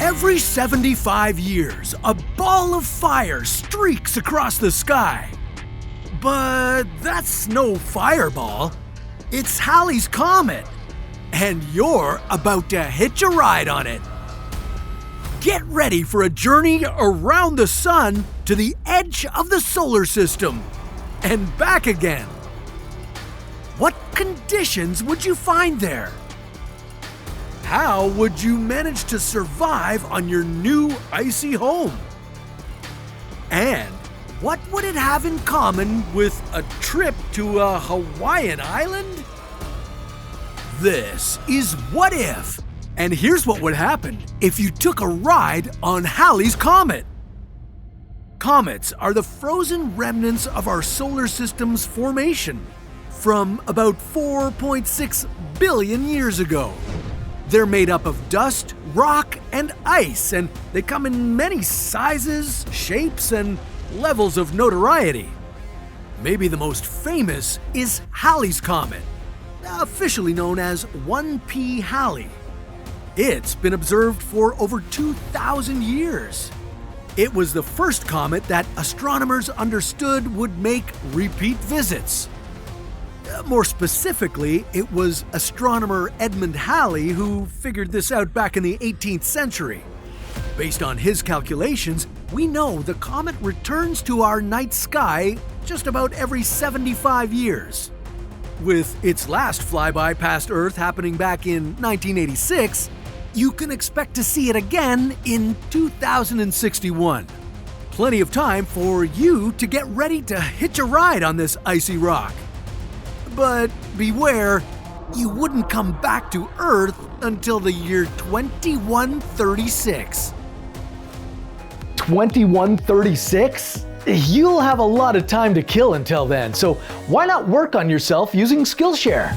Every 75 years, a ball of fire streaks across the sky. But that's no fireball. It's Halley's Comet. And you're about to hitch a ride on it. Get ready for a journey around the sun to the edge of the solar system and back again. What conditions would you find there? How would you manage to survive on your new icy home? And what would it have in common with a trip to a Hawaiian island? This is What If, and here's what would happen if you took a ride on Halley's Comet. Comets are the frozen remnants of our solar system's formation from about 4.6 billion years ago. They're made up of dust, rock, and ice, and they come in many sizes, shapes, and levels of notoriety. Maybe the most famous is Halley's Comet, officially known as 1P Halley. It's been observed for over 2,000 years. It was the first comet that astronomers understood would make repeat visits. More specifically, it was astronomer Edmund Halley who figured this out back in the 18th century. Based on his calculations, we know the comet returns to our night sky just about every 75 years. With its last flyby past Earth happening back in 1986, you can expect to see it again in 2061. Plenty of time for you to get ready to hitch a ride on this icy rock. But beware, you wouldn't come back to Earth until the year 2136. 2136? You'll have a lot of time to kill until then, so why not work on yourself using Skillshare?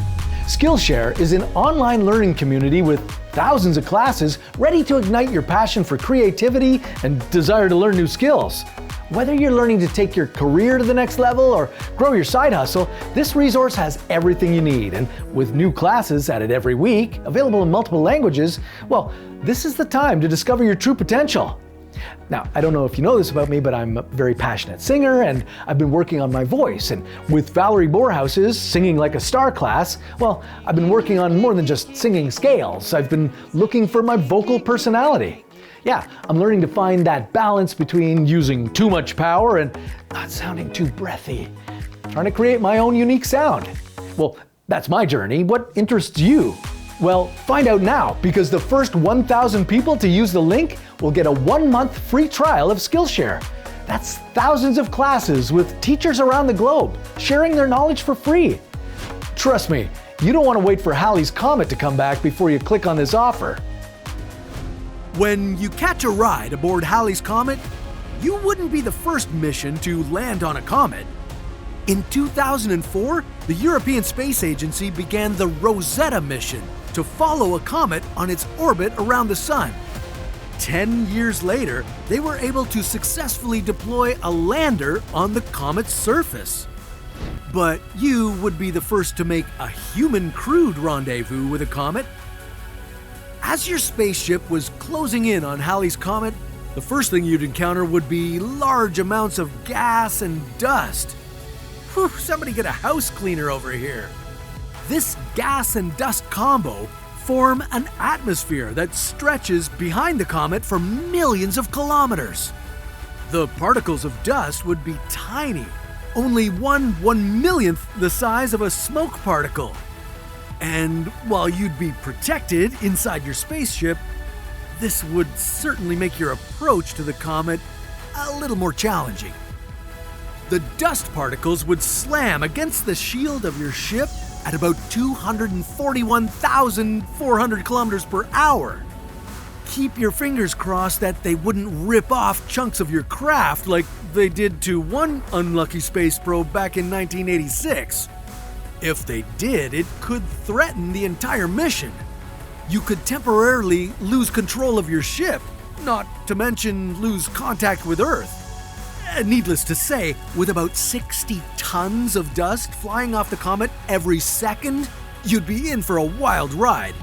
Skillshare is an online learning community with thousands of classes ready to ignite your passion for creativity and desire to learn new skills. Whether you're learning to take your career to the next level or grow your side hustle, this resource has everything you need. And with new classes added every week, available in multiple languages, well, this is the time to discover your true potential. Now, I don't know if you know this about me, but I'm a very passionate singer and I've been working on my voice. And with Valerie Borehouse's Singing Like a Star class, well, I've been working on more than just singing scales. I've been looking for my vocal personality. Yeah, I'm learning to find that balance between using too much power and not sounding too breathy. Trying to create my own unique sound. Well, that's my journey. What interests you? Well, find out now, because the first 1,000 people to use the link will get a 1-month free trial of Skillshare. That's thousands of classes with teachers around the globe, sharing their knowledge for free. Trust me, you don't want to wait for Halley's Comet to come back before you click on this offer. When you catch a ride aboard Halley's Comet, you wouldn't be the first mission to land on a comet. In 2004, the European Space Agency began the Rosetta mission to follow a comet on its orbit around the Sun. 10 years later, they were able to successfully deploy a lander on the comet's surface. But you would be the first to make a human-crewed rendezvous with a comet. As your spaceship was closing in on Halley's Comet, the first thing you'd encounter would be large amounts of gas and dust. Whew, somebody get a house cleaner over here. This gas and dust combo form an atmosphere that stretches behind the comet for millions of kilometers. The particles of dust would be tiny, only 1/1,000,000th the size of a smoke particle. And while you'd be protected inside your spaceship, this would certainly make your approach to the comet a little more challenging. The dust particles would slam against the shield of your ship at about 241,400 kilometers per hour. Keep your fingers crossed that they wouldn't rip off chunks of your craft like they did to one unlucky space probe back in 1986. If they did, it could threaten the entire mission. You could temporarily lose control of your ship, not to mention lose contact with Earth. Needless to say, with about 60 tons of dust flying off the comet every second, you'd be in for a wild ride.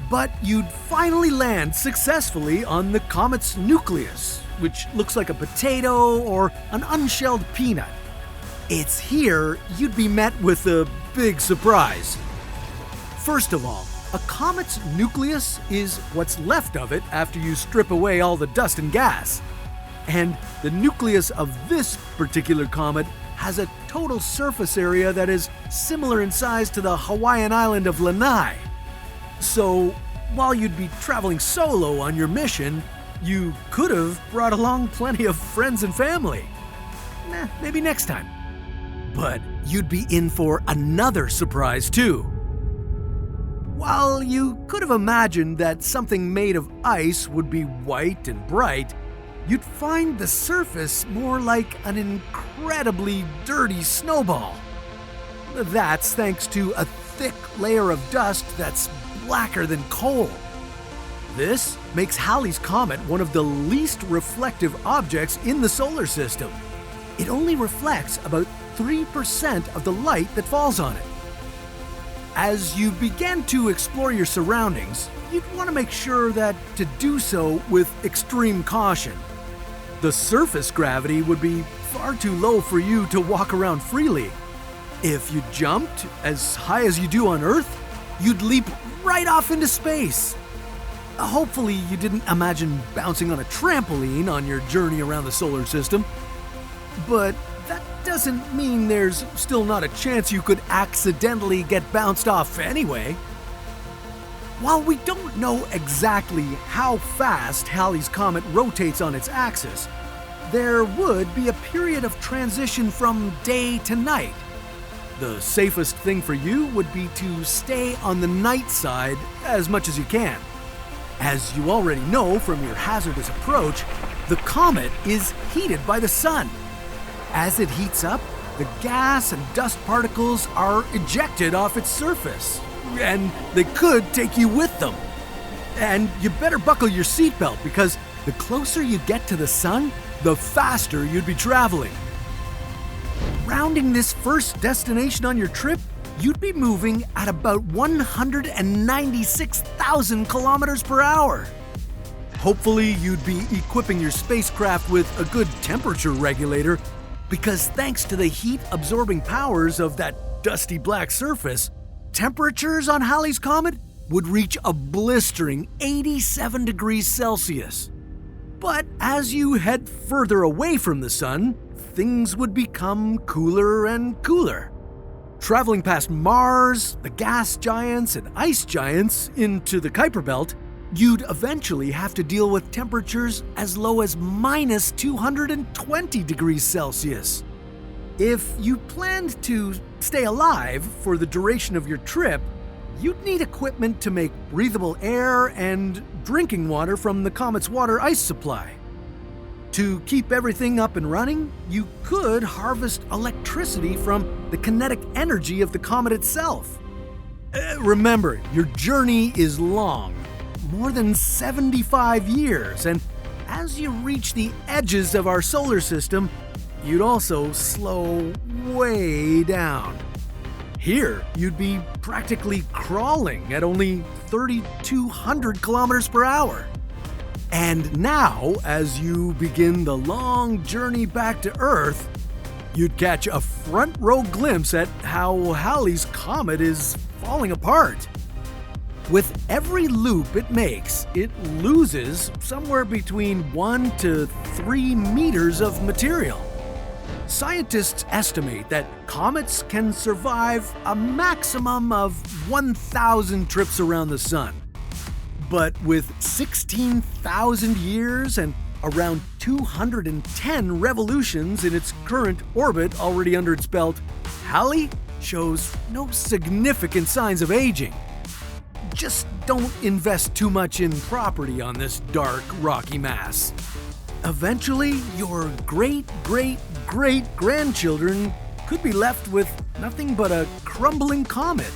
But you'd finally land successfully on the comet's nucleus, which looks like a potato or an unshelled peanut. It's here you'd be met with a big surprise. First of all, a comet's nucleus is what's left of it after you strip away all the dust and gas. And the nucleus of this particular comet has a total surface area that is similar in size to the Hawaiian island of Lanai. So, while you'd be traveling solo on your mission, you could have brought along plenty of friends and family. Maybe next time. But you'd be in for another surprise too. While you could have imagined that something made of ice would be white and bright, you'd find the surface more like an incredibly dirty snowball. That's thanks to a thick layer of dust that's blacker than coal. This makes Halley's Comet one of the least reflective objects in the solar system. It only reflects about 3% of the light that falls on it. As you begin to explore your surroundings, you'd want to make sure to do so with extreme caution. The surface gravity would be far too low for you to walk around freely. If you jumped as high as you do on Earth, you'd leap right off into space. Hopefully you didn't imagine bouncing on a trampoline on your journey around the solar system. But that doesn't mean there's still not a chance you could accidentally get bounced off anyway. While we don't know exactly how fast Halley's Comet rotates on its axis, there would be a period of transition from day to night. The safest thing for you would be to stay on the night side as much as you can. As you already know from your hazardous approach, the comet is heated by the sun. As it heats up, the gas and dust particles are ejected off its surface, and they could take you with them. And you better buckle your seatbelt because the closer you get to the sun, the faster you'd be traveling. Rounding this first destination on your trip, you'd be moving at about 196,000 kilometers per hour. Hopefully, you'd be equipping your spacecraft with a good temperature regulator, because thanks to the heat-absorbing powers of that dusty black surface, temperatures on Halley's Comet would reach a blistering 87 degrees Celsius. But as you head further away from the sun, things would become cooler and cooler. Traveling past Mars, the gas giants, and ice giants into the Kuiper Belt, you'd eventually have to deal with temperatures as low as minus 220 degrees Celsius. If you planned to stay alive for the duration of your trip, you'd need equipment to make breathable air and drinking water from the comet's water ice supply. To keep everything up and running, you could harvest electricity from the kinetic energy of the comet itself. Remember, your journey is long, more than 75 years, and as you reach the edges of our solar system, you'd also slow way down. Here, you'd be practically crawling at only 3,200 kilometers per hour. And now, as you begin the long journey back to Earth, you'd catch a front row glimpse at how Halley's Comet is falling apart. With every loop it makes, it loses somewhere between 1 to 3 meters of material. Scientists estimate that comets can survive a maximum of 1,000 trips around the sun. But with 16,000 years and around 210 revolutions in its current orbit already under its belt, Halley shows no significant signs of aging. Just don't invest too much in property on this dark, rocky mass. Eventually, your great-great-great-grandchildren could be left with nothing but a crumbling comet,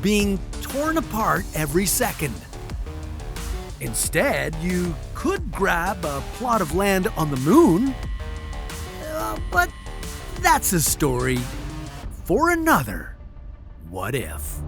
being torn apart every second. Instead, you could grab a plot of land on the moon, but that's a story for another What If.